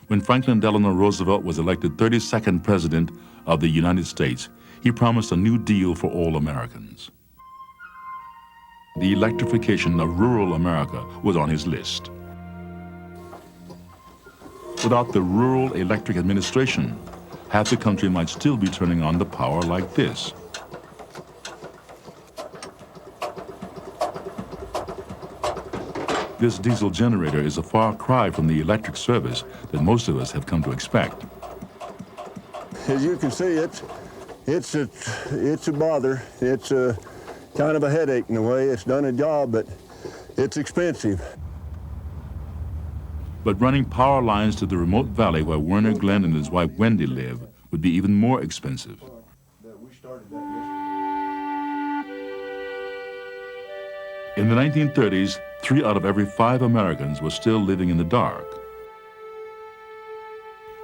When Franklin Delano Roosevelt was elected 32nd President of the United States, he promised a new deal for all Americans. The electrification of rural America was on his list. Without the Rural Electric Administration, half the country might still be turning on the power like this. This diesel generator is a far cry from the electric service that most of us have come to expect. As you can see, it's a bother. It's a kind of a headache in a way. It's done a job, but it's expensive. But running power lines to the remote valley where Werner Glenn and his wife Wendy live would be even more expensive. In the 1930s, 3 out of every 5 Americans were still living in the dark.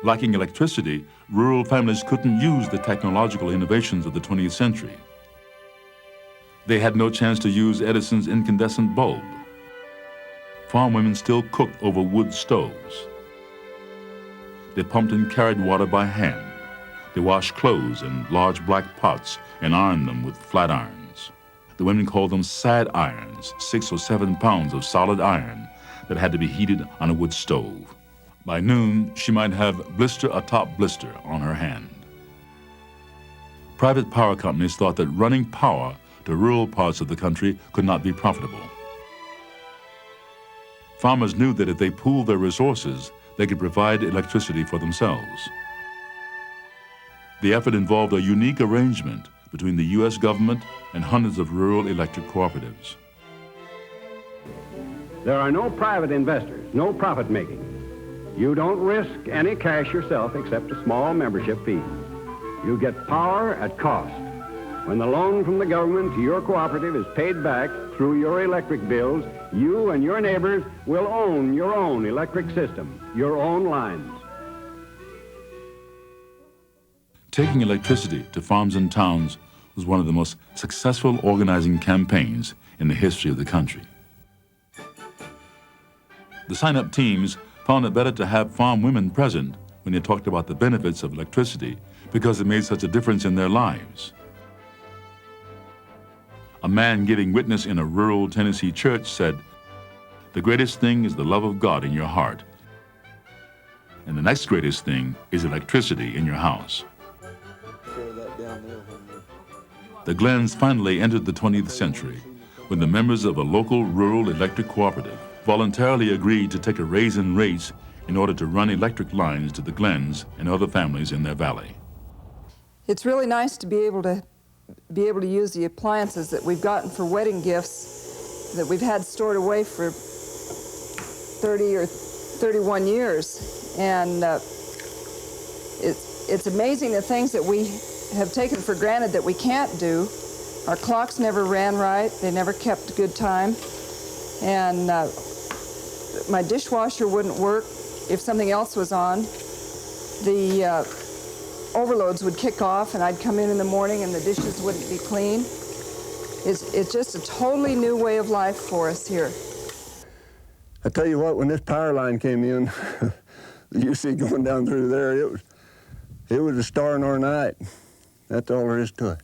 Lacking electricity, rural families couldn't use the technological innovations of the 20th century. They had no chance to use Edison's incandescent bulb. Farm women still cooked over wood stoves. They pumped and carried water by hand. They washed clothes in large black pots and ironed them with flat irons. The women called them sad irons, 6 or 7 pounds of solid iron that had to be heated on a wood stove. By noon, she might have blister atop blister on her hand. Private power companies thought that running power to rural parts of the country could not be profitable. Farmers knew that if they pooled their resources, they could provide electricity for themselves. The effort involved a unique arrangement between the U.S. government and hundreds of rural electric cooperatives. There are no private investors, no profit making. You don't risk any cash yourself except a small membership fee. You get power at cost. When the loan from the government to your cooperative is paid back through your electric bills, you and your neighbors will own your own electric system, your own lines. Taking electricity to farms and towns was one of the most successful organizing campaigns in the history of the country. The sign-up teams found it better to have farm women present when they talked about the benefits of electricity because it made such a difference in their lives. A man giving witness in a rural Tennessee church said, "The greatest thing is the love of God in your heart, and the next greatest thing is electricity in your house." The Glens finally entered the 20th century when the members of a local rural electric cooperative voluntarily agreed to take a raise in rates in order to run electric lines to the Glens and other families in their valley. It's really nice to be able to use the appliances that we've gotten for wedding gifts that we've had stored away for 30 or 31 years. And it's amazing the things that we have taken for granted that we can't do. Our clocks never ran right. They never kept good time. And my dishwasher wouldn't work if something else was on. The overloads would kick off and I'd come in the morning and the dishes wouldn't be clean. It's just a totally new way of life for us here. I tell you what, when this power line came in, you see going down through there, it was a star in our night. That's all there is to it.